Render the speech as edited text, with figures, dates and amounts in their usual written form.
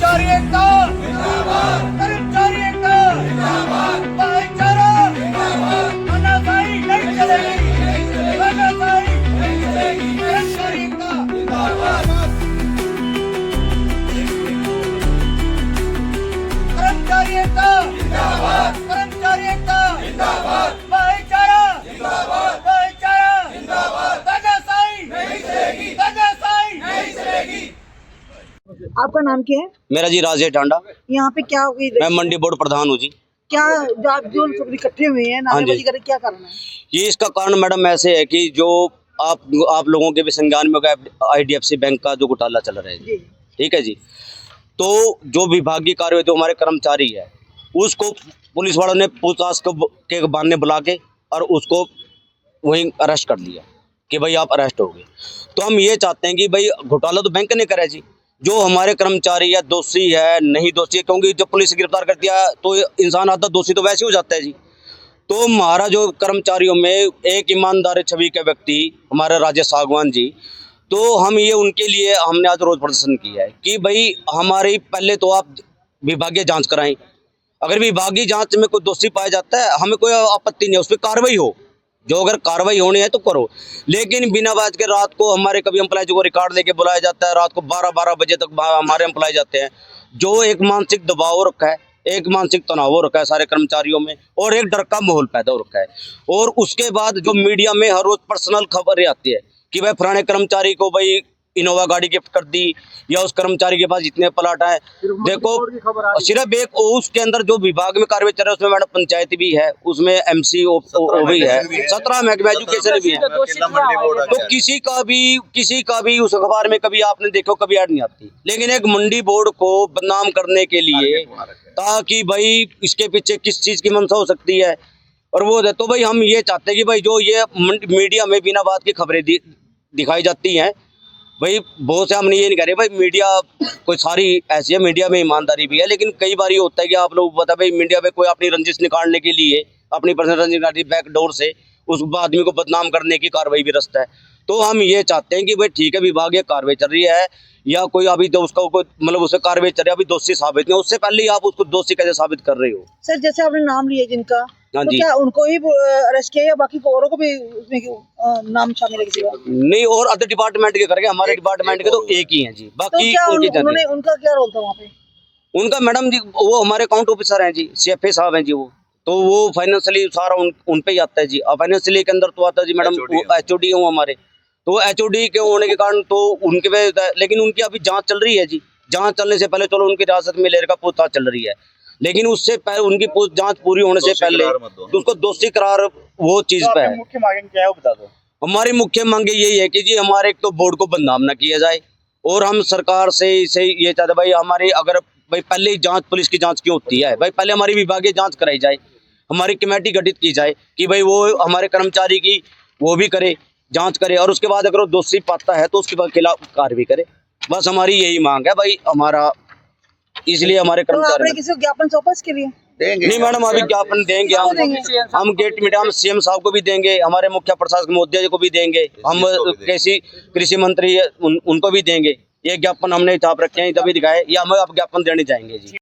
कर्मचारी एकता कर्मचारी एकता भाईचारा तानाशाही नहीं चलेगी तानाशाही नहीं चलेगी कर्मचारी एकता कर्मचारी एकता कर्मचारी एकता भाईचारा भाईचारा तानाशाही नहीं चलेगी तानाशाही नहीं चलेगी। आपका नाम क्या है? मेरा जी राजेश टांडा। यहाँ पे क्या हुई? मैं मंडी बोर्ड प्रधान हूँ जी। क्या जो सब इकट्ठे हुए हैं नारेबाजी कर क्या कारण है? ये इसका कारण मैडम ऐसे है कि जो आप लोगों के भी संज्ञान में IDFC बैंक का जो घोटाला चल रहा है जी, ठीक है जी। तो जो विभागीय कार्य जो हमारे कर्मचारी है उसको पुलिस वालों ने पूछताछ के बहाने बुला के और उसको वहीं अरेस्ट कर लिया कि भाई आप अरेस्ट हो गए। तो हम ये चाहते हैं कि भाई घोटाला तो बैंक ने करा जी, जो हमारे कर्मचारी या दोषी है नहीं दोषी है, क्योंकि जब पुलिस गिरफ्तार करती है तो इंसान आता दोषी तो वैसे हो जाता है जी। तो हमारा जो कर्मचारियों में एक ईमानदार छवि के व्यक्ति हमारे राजेश सागवान जी, तो हम ये उनके लिए हमने आज रोज प्रदर्शन किया है कि भाई हमारी पहले तो आप विभागीय जांच कराएं, अगर विभागीय जांच में कोई दोषी पाया जाता है हमें कोई आपत्ति नहीं है, उस पर कार्रवाई हो, जो अगर कार्रवाई होनी है तो करो। लेकिन बिना बात के रात को हमारे कभी एम्प्लॉय को रिकॉर्ड लेके बुलाया जाता है, रात को 12-12 बजे तक हमारे एम्प्लॉय जाते हैं, जो एक मानसिक दबाव रखा है, एक मानसिक तनाव हो रखा है सारे कर्मचारियों में और एक डर का माहौल पैदा हो रखा है। और उसके बाद जो मीडिया में हर रोज पर्सनल खबरें आती है कि भाई फलाने कर्मचारी को भाई इनोवा गाड़ी गिफ्ट कर दी या उस कर्मचारी के पास जितने प्लाट है, देखो सिर्फ एक उसके अंदर जो विभाग में कार्य चल रहा है उसमें मैडम पंचायत भी है, उसमें MC भी है, 17 महकमे एजुकेशन भी है। तो किसी का भी उस अखबार में कभी आपने देखो कभी ऐड नहीं आती, लेकिन एक मंडी बोर्ड को बदनाम करने के लिए ताकि भाई इसके पीछे किस चीज की मंशा हो सकती है और वो है। तो भाई हम ये चाहते हैं कि भाई जो ये मीडिया में बिना बात की खबरें दिखाई जाती हैं, भाई बहुत से हमने ये नहीं कह रहे भाई मीडिया कोई सारी ऐसी है, मीडिया में ईमानदारी भी है, लेकिन कई बार ये होता है कि आप लोग पता भाई मीडिया में कोई अपनी रंजिश निकालने के लिए अपनी पर्सनल रंजिश निकालने बैकडोर से उस आदमी को बदनाम करने की कार्रवाई भी रस्ता है। तो हम ये चाहते हैं कि भाई ठीक है विभागीय कार्रवाई चल रही है या कोई अभी तो उसका कोई मतलब उसे कार्रवाई चल रही है, अभी दोषी साबित नहीं, उससे पहले ही आप उसको दोषी कैसे साबित कर रहे हो? सर जैसे आपने नाम लिया जिनका, हाँ तो जी, क्या उनको ही अरेस्ट किया या बाकी को औरों को भी उसमें नाम शामिल है किसी का? नहीं, और अदर डिपार्टमेंट के करके हमारे डिपार्टमेंट के तो एक ही हैं जी, बाकी उन्होंने उनका क्या रोल था वहाँ पे? उनका मैडम जी वो हमारे अकाउंट ऑफिसर हैं जी, CFA साहब हैं जी, वो तो वो फाइनेंशियली सारा उन पे ही आता है जी। अब फाइनेंशियली के अंदर तो आता है जी मैडम HOD हूँ हमारे, तो HOD के होने के कारण तो उनके पे, लेकिन उनकी अभी जांच चल रही है जी। जांच चलने से पहले चलो उनकी हिरासत में लेने का पूछताछ चल रही है, लेकिन उससे पहले उनकी जांच पूरी होने से पहले तो उसको दोषी करार वो चीज पे है। मुख्य मांग क्या है वो बता दो। हमारी मुख्य मांगे यही है कि जी हमारे एक तो बोर्ड को बदनाम न किया जाए और हम सरकार से ये चाहते भाई हमारी अगर भाई पहले ही जांच पुलिस की जांच क्यों होती है, भाई पहले हमारी विभागीय जांच कराई जाए, हमारी कमेटी गठित की जाए कि भाई वो हमारे कर्मचारी की वो भी करे जांच करे और उसके बाद अगर वो दोषी पाता है तो उसके खिलाफ कार्रवाई करे। बस हमारी यही मांग है भाई हमारा, इसलिए हमारे कर्मचारी। आपने किसी को ज्ञापन सौंपा इसके लिए? नहीं मैडम अभी ज्ञापन देंगे हम गेट मीडिया हम CM साहब को भी देंगे, हमारे मुख्य प्रशासक महोदय को भी देंगे, हम कृषि मंत्री उनको भी देंगे। ये ज्ञापन हमने छाप रखे हैं तभी दिखाए, या हम अब ज्ञापन देने जाएंगे जी।